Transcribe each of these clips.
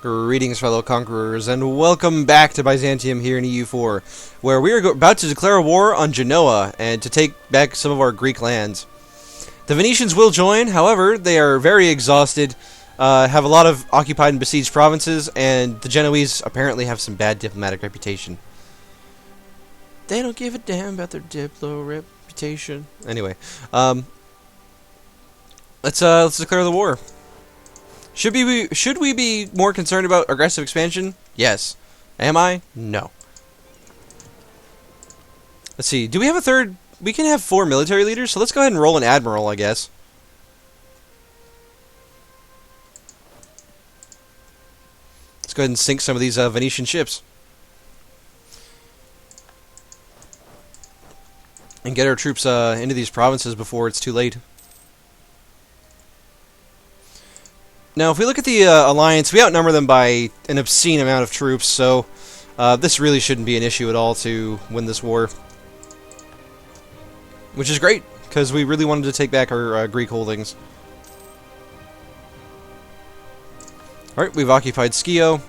Greetings, fellow conquerors, and welcome back to Byzantium here in EU4, where we are about to declare a war on Genoa and to take back some of our Greek lands. The Venetians will join, however, they are very exhausted, have a lot of occupied and besieged provinces, and the Genoese apparently have some bad diplomatic reputation. They don't give a damn about their diplo reputation. Anyway, let's declare the war. Should we be more concerned about aggressive expansion? Yes. Am I? No. Let's see. Do we have a third? We can have 4 military leaders, so let's go ahead and roll an admiral, I guess. Let's go ahead and sink some of these Venetian ships. And get our troops into these provinces before it's too late. Now, if we look at the alliance, we outnumber them by an obscene amount of troops, so this really shouldn't be an issue at all to win this war. Which is great, because we really wanted to take back our Greek holdings. Alright, we've occupied Skio.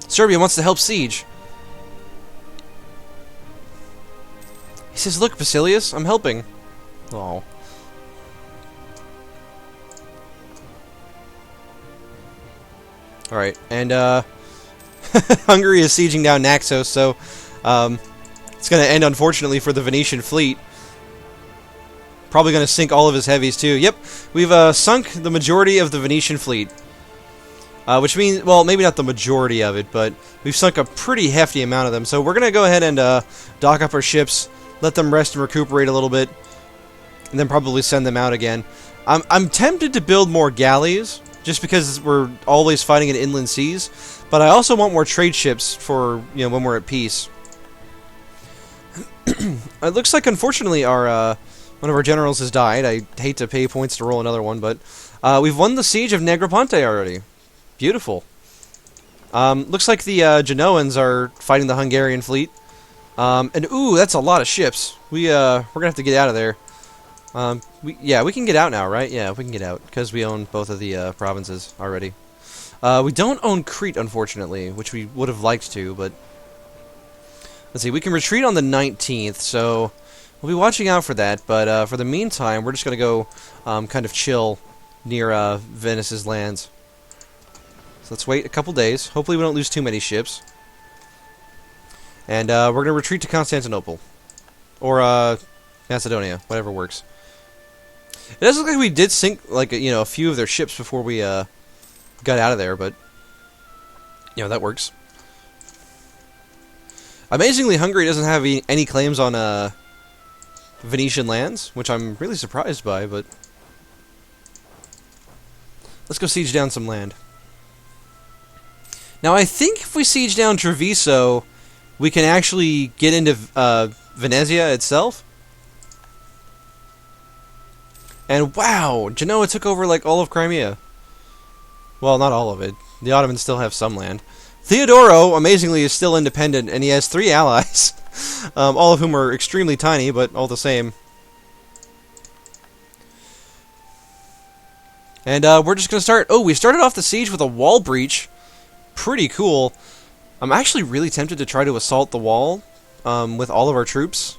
Serbia wants to help siege. He says, look, Basilius, I'm helping. Oh. Alright, and Hungary is sieging down Naxos, so it's going to end, unfortunately, for the Venetian fleet. Probably going to sink all of his heavies, too. Yep, we've sunk the majority of the Venetian fleet. Which means, well, maybe not the majority of it, but we've sunk a pretty hefty amount of them. So we're going to go ahead and dock up our ships, let them rest and recuperate a little bit, and then probably send them out again. I'm tempted to build more galleys, just because we're always fighting in inland seas, but I also want more trade ships for, you know, when we're at peace. It looks like, unfortunately, our one of our generals has died. I hate to pay points to roll another one, but we've won the siege of Negroponte already. Beautiful. Looks like the Genoans are fighting the Hungarian fleet, and ooh, that's a lot of ships. We're gonna have to get out of there. Yeah, we can get out now, right? Yeah, we can get out, because we own both of the provinces already. We don't own Crete, unfortunately, which we would have liked to, but... Let's see, we can retreat on the 19th, so we'll be watching out for that, but for the meantime, we're just going to go kind of chill near Venice's lands. So let's wait a couple days. Hopefully we don't lose too many ships. And we're going to retreat to Constantinople. Or Macedonia, whatever works. It does look like we did sink, like, you know, a few of their ships before we got out of there, but, you know, that works. Amazingly, Hungary doesn't have any claims on Venetian lands, which I'm really surprised by, but let's go siege down some land. Now, I think if we siege down Treviso, we can actually get into Venezia itself. And wow, Genoa took over like all of Crimea. Well, not all of it. The Ottomans still have some land. Theodoro, amazingly, is still independent, and he has 3 allies. All of whom are extremely tiny, but all the same. And we're just going to start... Oh, we started off the siege with a wall breach. Pretty cool. I'm actually really tempted to try to assault the wall with all of our troops.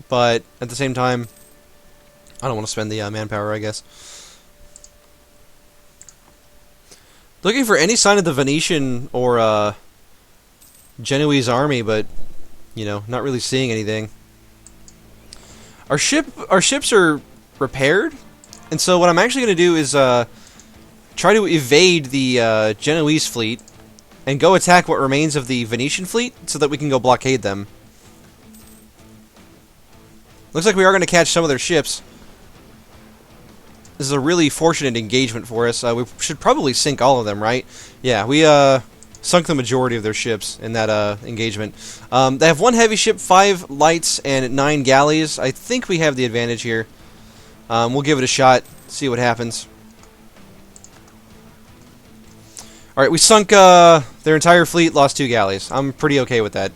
But at the same time... I don't want to spend the manpower, I guess. Looking for any sign of the Venetian or Genoese army, but you know, not really seeing anything. Our ships are repaired, and so what I'm actually going to do is try to evade the Genoese fleet and go attack what remains of the Venetian fleet, so that we can go blockade them. Looks like we are going to catch some of their ships. This is a really fortunate engagement for us. We should probably sink all of them, right? Yeah, we sunk the majority of their ships in that engagement. They have 1 heavy ship, 5 lights, and 9 galleys. I think we have the advantage here. We'll give it a shot, see what happens. Alright, we sunk their entire fleet, lost 2 galleys. I'm pretty okay with that.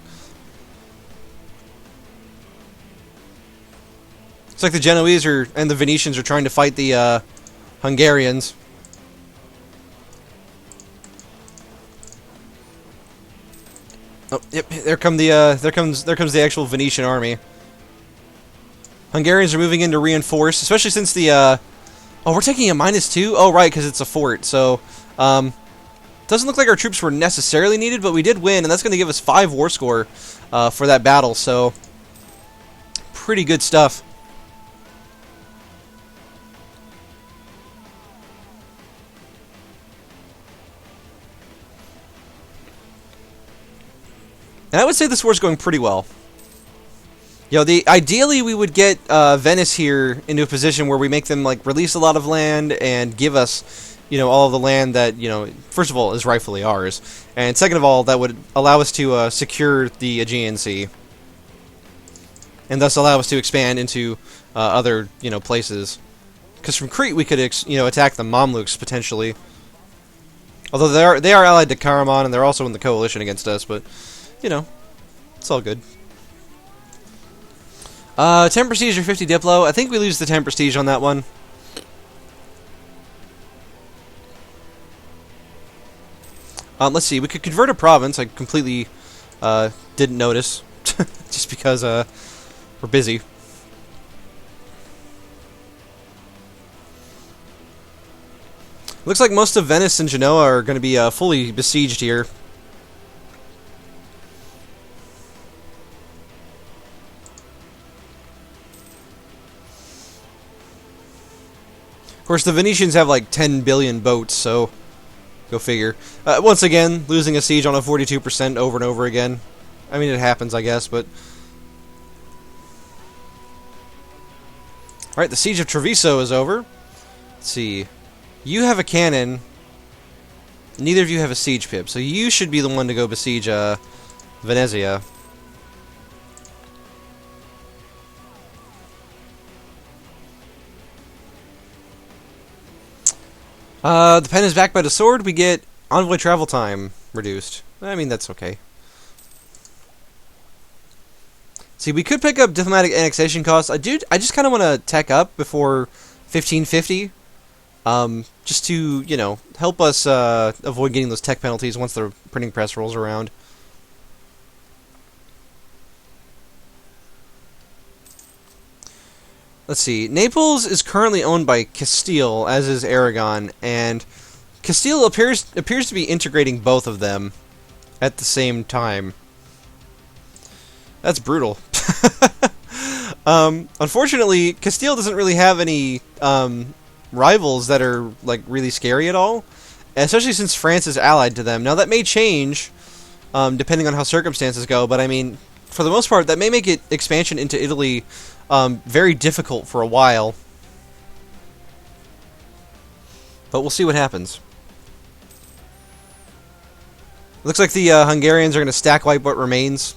It's like the Genoese and the Venetians are trying to fight the Hungarians. Oh, yep. There comes the actual Venetian army. Hungarians are moving in to reinforce, especially since the oh, we're taking a -2. Oh, right, because it's a fort. So, doesn't look like our troops were necessarily needed, but we did win, and that's going to give us 5 war score for that battle. So, pretty good stuff. And I would say this war's going pretty well. You know, ideally we would get Venice here into a position where we make them like release a lot of land and give us, you know, all of the land that, you know, first of all is rightfully ours, and second of all that would allow us to secure the Aegean Sea, and thus allow us to expand into other, you know, places. Because from Crete we could, you know, attack the Mamluks potentially. Although they are allied to Karaman and they're also in the coalition against us, but you know, it's all good. 10 prestige or 50 Diplo. I think we lose the 10 prestige on that one. Let's see. We could convert a province. I completely didn't notice. Just because we're busy. Looks like most of Venice and Genoa are going to be fully besieged here. Of course, the Venetians have like 10 billion boats, so go figure. Once again, losing a siege on a 42% over and over again. I mean, it happens, I guess, but... Alright, the siege of Treviso is over. Let's see. You have a cannon. Neither of you have a siege pip, so you should be the one to go besiege Venezia. The pen is backed by the sword. We get envoy travel time reduced. I mean, that's okay. See, we could pick up diplomatic annexation costs. I just kind of want to tech up before 1550. Just to, you know, help us avoid getting those tech penalties once the printing press rolls around. Let's see. Naples is currently owned by Castile, as is Aragon, and Castile appears to be integrating both of them at the same time. That's brutal. Unfortunately, Castile doesn't really have any rivals that are like really scary at all, especially since France is allied to them. Now that may change depending on how circumstances go, but I mean, for the most part, that may make expansion into Italy very difficult for a while. But we'll see what happens. Looks like the Hungarians are going to stack wipe what remains.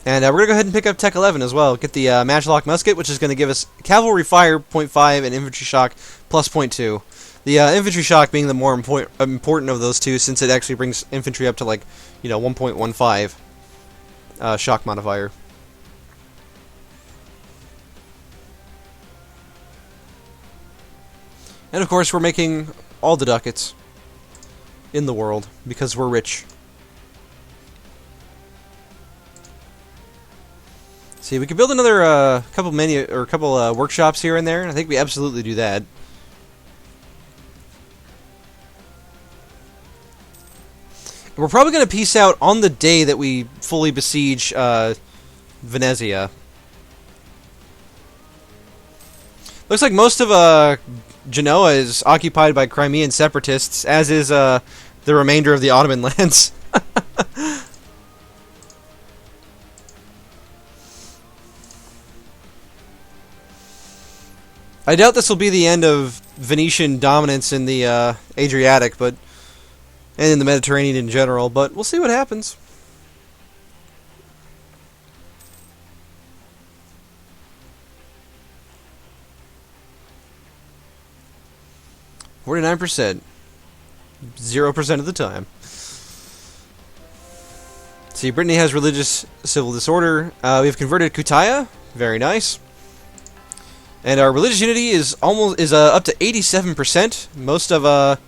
And we're going to go ahead and pick up Tech 11 as well. Get the Matchlock Musket, which is going to give us Cavalry Fire 0.5 and Infantry Shock plus 0.2. The Infantry Shock being the more important of those two, since it actually brings infantry up to, like, you know, 1.15 shock modifier. And of course, we're making all the ducats in the world because we're rich. See, we could build another couple workshops here and there, and I think we absolutely do that. And we're probably going to peace out on the day that we fully besiege Venezia. Looks like most of Genoa is occupied by Crimean separatists, as is the remainder of the Ottoman lands. I doubt this will be the end of Venetian dominance in the Adriatic, and in the Mediterranean in general, but we'll see what happens. %. 0% of the time. See, Brittany has religious civil disorder. We've converted Kutaya. Very nice. And our religious unity is up to 87%. Most of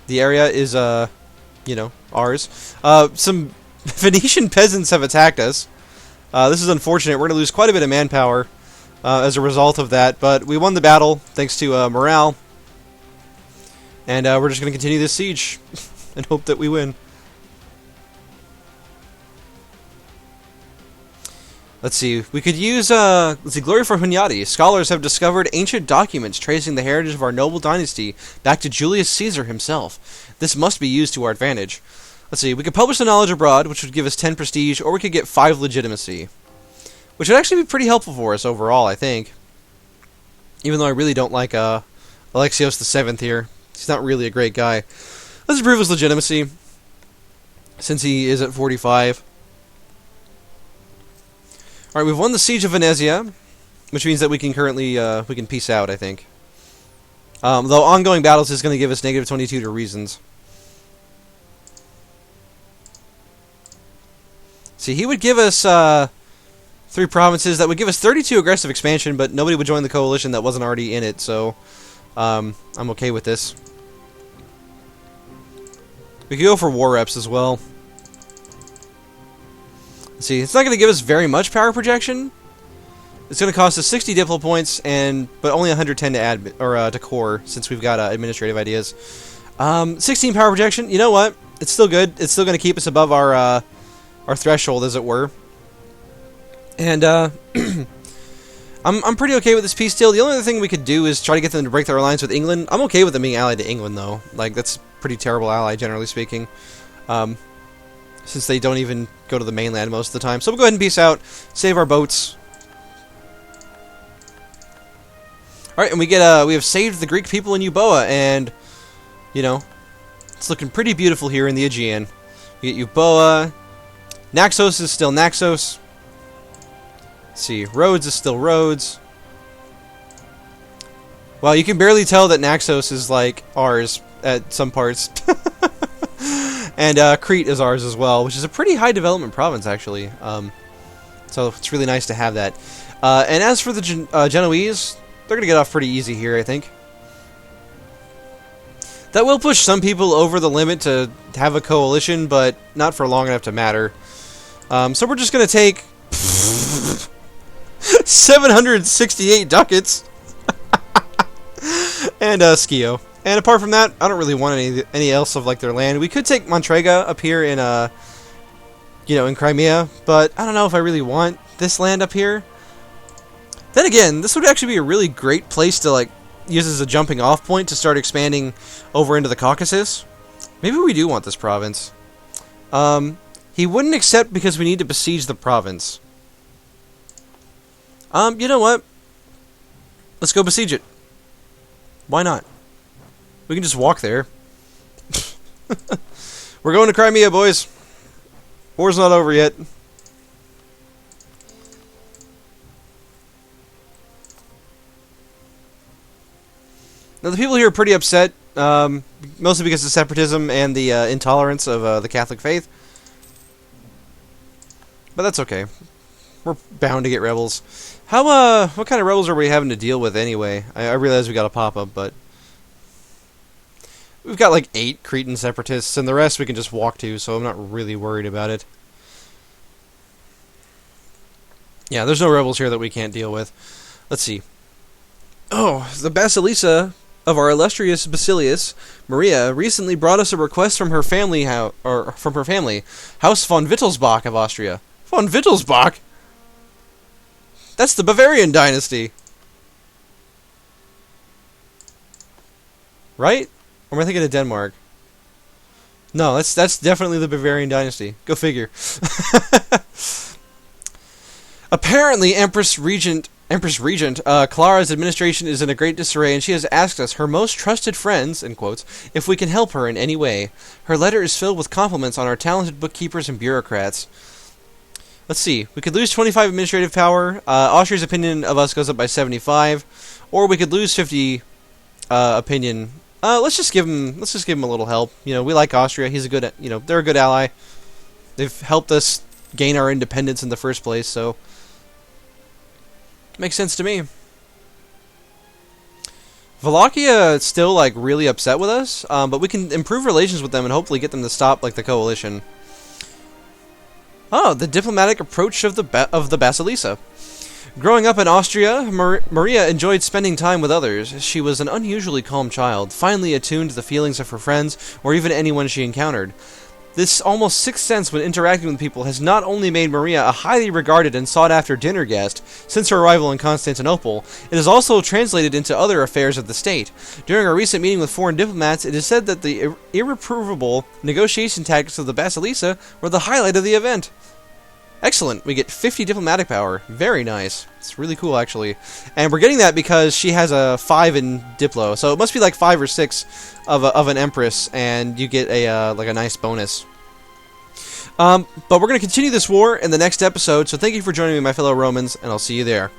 the area is you know, ours. Some Venetian peasants have attacked us. This is unfortunate. We're going to lose quite a bit of manpower as a result of that, but we won the battle thanks to morale. And we're just going to continue this siege and hope that we win. Let's see. We could use, let's see, Glory for Hunyadi. Scholars have discovered ancient documents tracing the heritage of our noble dynasty back to Julius Caesar himself. This must be used to our advantage. Let's see. We could publish the knowledge abroad, which would give us 10 prestige, or we could get 5 legitimacy. Which would actually be pretty helpful for us overall, I think. Even though I really don't like, Alexios VII here. He's not really a great guy. Let's improve his legitimacy, since he is at 45. Alright, we've won the Siege of Venezia, which means that we can currently, we can peace out, I think. Though ongoing battles is going to give us negative 22 to reasons. See, he would give us, 3 provinces. That would give us 32 aggressive expansion, but nobody would join the coalition that wasn't already in it, so, I'm okay with this. We could go for war reps as well. See, it's not going to give us very much power projection. It's going to cost us 60 diplo points, but only 110 to add to core, since we've got administrative ideas. 16 power projection. You know what? It's still good. It's still going to keep us above our threshold, as it were. And I'm pretty okay with this peace deal. The only other thing we could do is try to get them to break their alliance with England. I'm okay with them being allied to England, though. Like, that's a pretty terrible ally, generally speaking. Since they don't even go to the mainland most of the time. So we'll go ahead and peace out. Save our boats. Alright, and we have saved the Greek people in Euboea, and, you know, it's looking pretty beautiful here in the Aegean. We get Euboea. Naxos is still Naxos. Let's see, Rhodes is still Rhodes. Well, you can barely tell that Naxos is, like, ours at some parts. And Crete is ours as well, which is a pretty high development province, actually. So it's really nice to have that. And as for the Genoese, they're going to get off pretty easy here, I think. That will push some people over the limit to have a coalition, but not for long enough to matter. So we're just going to take 768 ducats and Skio. And apart from that, I don't really want any else of like their land. We could take Montrega up here in you know, in Crimea, but I don't know if I really want this land up here. Then again, this would actually be a really great place to like use as a jumping off point to start expanding over into the Caucasus. Maybe we do want this province. He wouldn't accept because we need to besiege the province. You know what? Let's go besiege it. Why not? We can just walk there. We're going to Crimea, boys. War's not over yet. Now, the people here are pretty upset, mostly because of separatism and the intolerance of the Catholic faith. But that's okay. We're bound to get rebels. How, what kind of rebels are we having to deal with anyway? I realize we got a pop-up, but we've got like 8 Cretan separatists, and the rest we can just walk to, so I'm not really worried about it. Yeah, there's no rebels here that we can't deal with. Let's see. Oh, the Basilisa of our illustrious Basilius, Maria, recently brought us a request from her family, House von Wittelsbach of Austria. Von Wittelsbach? That's the Bavarian dynasty. Right? Or am I thinking of Denmark? No, that's definitely the Bavarian dynasty. Go figure. Apparently, Empress Regent Clara's administration is in a great disarray, and she has asked us, her most trusted friends, in quotes, if we can help her in any way. Her letter is filled with compliments on our talented bookkeepers and bureaucrats. Let's see. We could lose 25 administrative power. Austria's opinion of us goes up by 75, or we could lose 50 opinion. Let's just give him a little help. You know, we like Austria. He's a good, you know, they're a good ally. They've helped us gain our independence in the first place, so makes sense to me. Wallachia is still, like, really upset with us, but we can improve relations with them and hopefully get them to stop, like, the coalition. Oh, the diplomatic approach of the Basilisa. Growing up in Austria, Maria enjoyed spending time with others. She was an unusually calm child, finely attuned to the feelings of her friends, or even anyone she encountered. This almost sixth sense when interacting with people has not only made Maria a highly regarded and sought-after dinner guest since her arrival in Constantinople, it has also translated into other affairs of the state. During our recent meeting with foreign diplomats, it is said that the irreprovable negotiation tactics of the Basilisa were the highlight of the event. Excellent. We get 50 diplomatic power. Very nice. It's really cool, actually. And we're getting that because she has a 5 in Diplo. So it must be like 5 or 6 of an Empress, and you get a like a nice bonus. But we're going to continue this war in the next episode, so thank you for joining me, my fellow Romans, and I'll see you there.